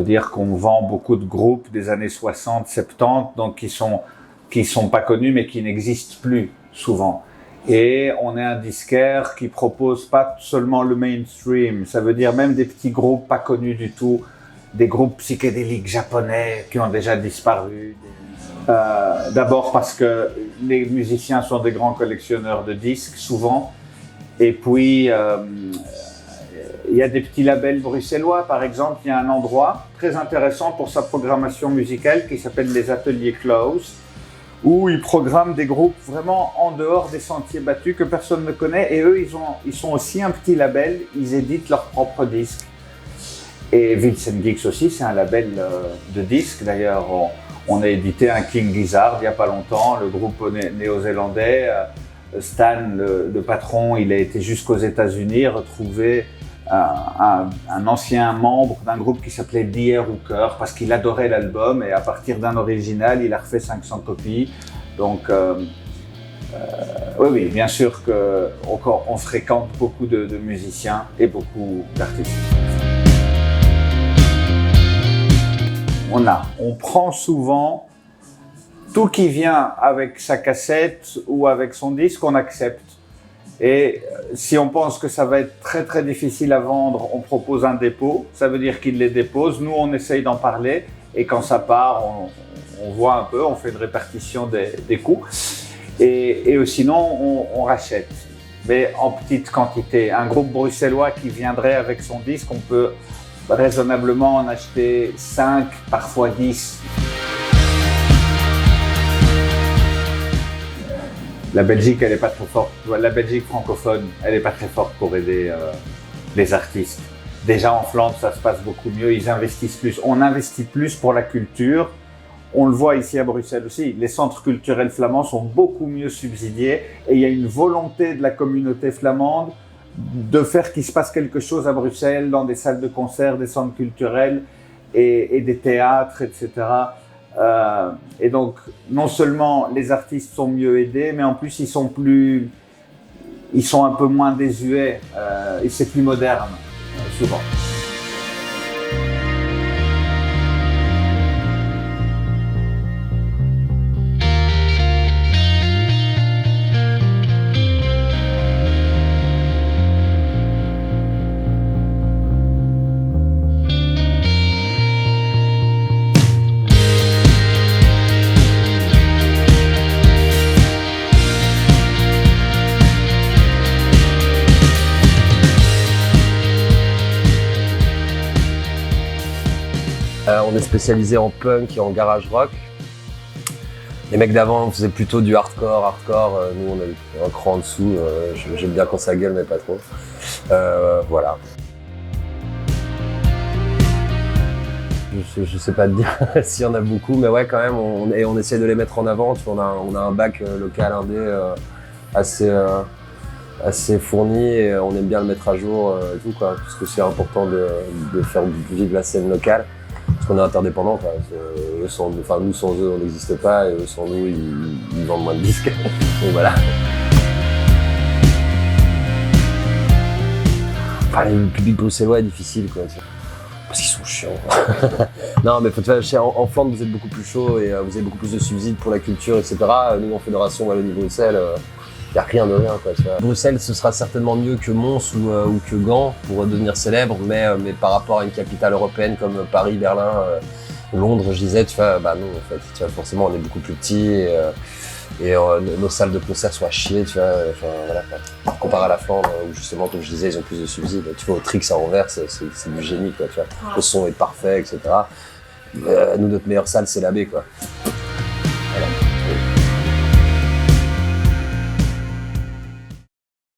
dire qu'on vend beaucoup de groupes des années 60, 70, donc qui sont pas connus mais qui n'existent plus souvent. Et on est un disquaire qui propose pas seulement le mainstream, ça veut dire même des petits groupes pas connus du tout, des groupes psychédéliques japonais qui ont déjà disparu. D'abord parce que les musiciens sont des grands collectionneurs de disques souvent, et puis il y a des petits labels bruxellois, par exemple, il y a un endroit très intéressant pour sa programmation musicale qui s'appelle les Ateliers Close, où ils programment des groupes vraiment en dehors des sentiers battus que personne ne connaît, et eux, ils sont aussi un petit label, ils éditent leurs propres disques. Et Vincent Geeks aussi, c'est un label de disques. D'ailleurs, on a édité un King Gizzard il n'y a pas longtemps, le groupe néo-zélandais. Stan, le patron, il a été jusqu'aux États-Unis retrouver un ancien membre d'un groupe qui s'appelait Die Hooker parce qu'il adorait l'album, et à partir d'un original, il a refait 500 copies. Donc, oui, bien sûr qu'on fréquente beaucoup de musiciens et beaucoup d'artistes. On prend souvent tout qui vient avec sa cassette ou avec son disque, on accepte. Et si on pense que ça va être très très difficile à vendre, on propose un dépôt. Ça veut dire qu'il les dépose. Nous, on essaye d'en parler. Et quand ça part, on voit un peu, on fait une répartition des coûts. Et sinon, on rachète. Mais en petite quantité. Un groupe bruxellois qui viendrait avec son disque, on peut raisonnablement en acheter 5, parfois 10. La Belgique, elle n'est pas très forte. La Belgique francophone, elle n'est pas très forte pour aider les artistes. Déjà en Flandre, ça se passe beaucoup mieux. Ils investissent plus. On investit plus pour la culture. On le voit ici à Bruxelles aussi. Les centres culturels flamands sont beaucoup mieux subsidiés, et il y a une volonté de la communauté flamande de faire qu'il se passe quelque chose à Bruxelles, dans des salles de concert, des centres culturels et des théâtres, etc. Et donc, non seulement les artistes sont mieux aidés, mais en plus ils sont un peu moins désuets, et c'est plus moderne, souvent. On est spécialisé en punk et en garage rock. Les mecs d'avant faisaient plutôt du hardcore. Nous, on a un cran en dessous. J'aime bien quand ça gueule, mais pas trop. Voilà. Je sais pas te dire s'il y en a beaucoup, mais ouais, quand même, on essaie de les mettre en avant. Tu vois, on a un bac local indé assez fourni, et on aime bien le mettre à jour et tout, quoi, parce que c'est important de faire vivre la scène locale. Parce qu'on est interdépendants, quoi. Nous sans eux, on n'existe pas, et eux sans nous, ils vendent moins de disques. Donc voilà. Enfin, le public bruxellois est difficile, quoi. Parce qu'ils sont chiants. Non, mais en Flandre, vous êtes beaucoup plus chaud, et vous avez beaucoup plus de subsides pour la culture, etc. Nous, en Fédération Wallonie-Bruxelles, il n'y a rien de rien, quoi, tu vois. Bruxelles, ce sera certainement mieux que Mons ou que Gand pour devenir célèbre, mais par rapport à une capitale européenne comme Paris, Berlin, Londres, je disais, tu vois, bah non, en fait, tu vois, forcément, on est beaucoup plus petits, et nos salles de concert sont à chier, tu vois, enfin, voilà, quoi. Comparé à la Flandre, où justement, comme je disais, ils ont plus de subsides. Tu vois, au Trix à Anvers, c'est du génie, quoi, tu vois. Le son est parfait, etc. Nous, notre meilleure salle, c'est la B, quoi. Voilà.